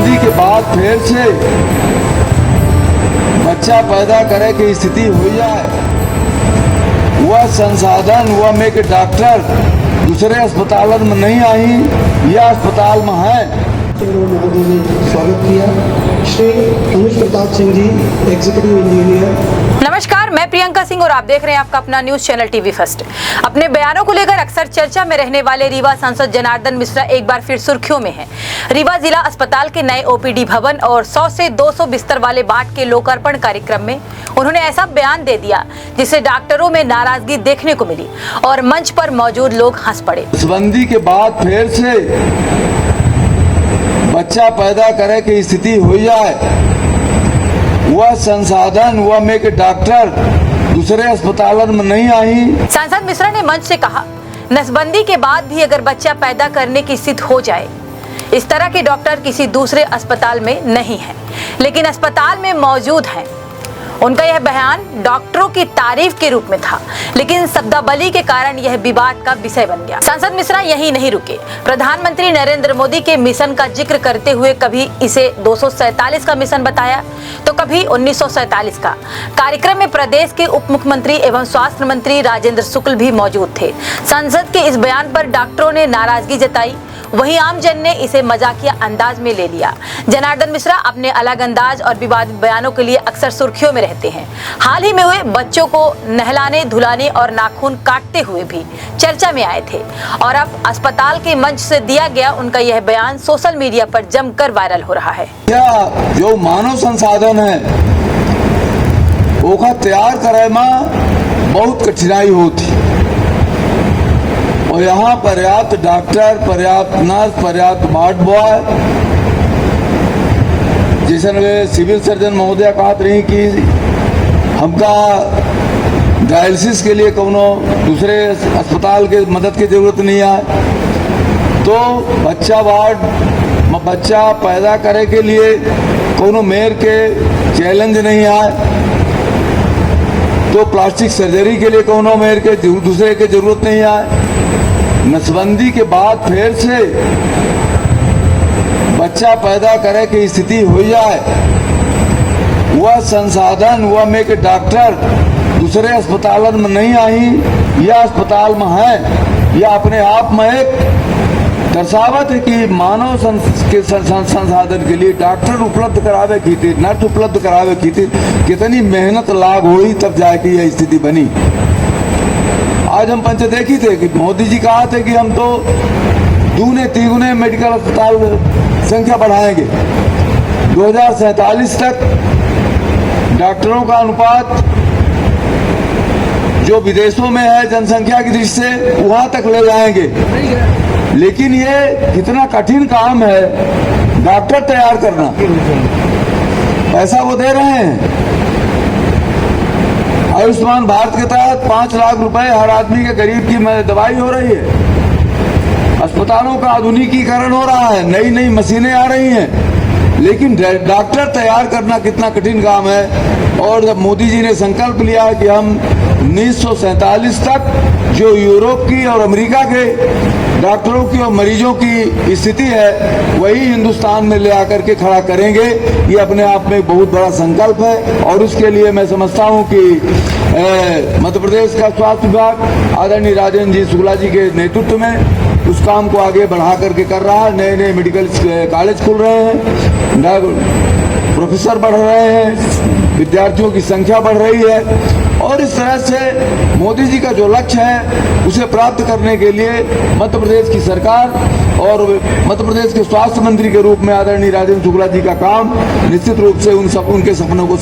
नसबंदी के बाद फिर से बच्चा पैदा करे की स्थिति हो जाए, वह संसाधन वह में के डॉक्टर दूसरे अस्पतालों में नहीं आई, यह अस्पताल में है। महोदय ने स्वागत किया। श्री अनुज प्रताप सिंह जी, एग्जीक्यूटिव इंजीनियर। नमस्कार, मैं प्रियंका सिंह और आप देख रहे हैं आपका अपना न्यूज चैनल टीवी फर्स्ट। अपने बयानों को लेकर अक्सर चर्चा में रहने वाले रीवा सांसद जनार्दन मिश्रा एक बार फिर सुर्खियों में हैं। रीवा जिला अस्पताल के नए ओपीडी भवन और 100 से 200 बिस्तर वाले वार्ड के लोकार्पण कार्यक्रम में उन्होंने ऐसा बयान दे दिया जिससे डॉक्टरों में नाराजगी देखने को मिली और मंच पर मौजूद लोग हंस पड़े। नसबंदी के बाद फिर से बच्चा पैदा करे की स्थिति हो जाए, वह संसाधन वह में के डॉक्टर दूसरे अस्पतालों में नहीं आई। सांसद मिश्रा ने मंच से कहा, नसबंदी के बाद भी अगर बच्चा पैदा करने की स्थिति हो जाए, इस तरह के डॉक्टर किसी दूसरे अस्पताल में नहीं है, लेकिन अस्पताल में मौजूद हैं। उनका यह बयान डॉक्टरों की तारीफ के रूप में था, लेकिन शब्दावली के कारण यह विवाद का विषय बन गया। सांसद मिश्रा यहीं नहीं रुके। प्रधानमंत्री नरेंद्र मोदी के मिशन का जिक्र करते हुए कभी इसे 247 का मिशन बताया तो कभी 1947 का। कार्यक्रम में प्रदेश के उप मुख्यमंत्री एवं स्वास्थ्य मंत्री राजेंद्र शुक्ल भी मौजूद थे। सांसद के इस बयान पर डॉक्टरों ने नाराजगी जताई, वहीं आमजन ने इसे मजाकिया अंदाज में ले लिया। जनार्दन मिश्रा अपने अलग अंदाज और विवादित बयानों के लिए अक्सर सुर्खियों में रहते हैं। हाल ही में हुए बच्चों को नहलाने, धुलाने और नाखून काटते हुए भी चर्चा में आए थे और अब अस्पताल के मंच से दिया गया उनका यह बयान सोशल मीडिया पर जमकर वायरल हो रहा है। जो मानव संसाधन है ओका तैयार करे में बहुत कठिनाई होती और यहाँ पर्याप्त डॉक्टर, पर्याप्त नर्स, पर्याप्त वार्ड बॉय, जैसे सिविल सर्जन महोदय कहत रही कि हमका डायलिसिस के लिए कोनो दूसरे अस्पताल के मदद की जरूरत नहीं है, तो बच्चा वार्ड में बच्चा पैदा करे के लिए कोनो मेयर के चैलेंज नहीं है, तो प्लास्टिक सर्जरी के लिए कोनो मेयर के दूसरे के जरूरत नहीं है। नसबंदी के बाद फिर से बच्चा पैदा करे की स्थिति हो जाए, वह संसाधन वह में के डॉक्टर दूसरे अस्पतालों में नहीं आई, यह अस्पताल में है। यह अपने आप में एक दर्शावत है कि मानव संसाधन के लिए डॉक्टर उपलब्ध करावे की थी, नर्स उपलब्ध करावे की थी, कितनी मेहनत लाभ हुई तब जाके यह स्थिति बनी। आज हम पंच देखी थे कि मोदी जी कहा थे कि हम तो दूने तीगुने मेडिकल अस्पताल संख्या बढ़ाएंगे। 2047 तक डॉक्टरों का अनुपात जो विदेशों में है जनसंख्या की दृष्टि से वहां तक ले जाएंगे। लेकिन ये कितना कठिन काम है डॉक्टर तैयार करना, पैसा वो दे रहे हैं। आयुष्मान भारत के तहत 5 लाख रुपए हर आदमी के गरीब की दवाई हो रही है, अस्पतालों का आधुनिकीकरण हो रहा है, नई नई मशीनें आ रही हैं, लेकिन डॉक्टर तैयार करना कितना कठिन काम है। और जब मोदी जी ने संकल्प लिया कि हम 1947 तक जो यूरोप की और अमेरिका के डॉक्टरों की और मरीजों की स्थिति है वही हिंदुस्तान में ले आकर के खड़ा करेंगे, ये अपने आप में बहुत बड़ा संकल्प है। और उसके लिए मैं समझता हूं कि मध्य प्रदेश का स्वास्थ्य विभाग आदरणीय राजेंद्र जी शुक्ला जी के नेतृत्व में उस काम को आगे बढ़ा करके कर रहा है। नए नए मेडिकल कॉलेज खुल रहे हैं, प्रोफेसर बढ़ रहे हैं, विद्यार्थियों की संख्या बढ़ रही है और इस तरह से मोदी जी का जो लक्ष्य है उसे प्राप्त करने के लिए मध्य प्रदेश की सरकार और मध्य प्रदेश के स्वास्थ्य मंत्री के रूप में आदरणीय राजेंद्र शुक्ला जी का काम निश्चित रूप से उनके सपनों को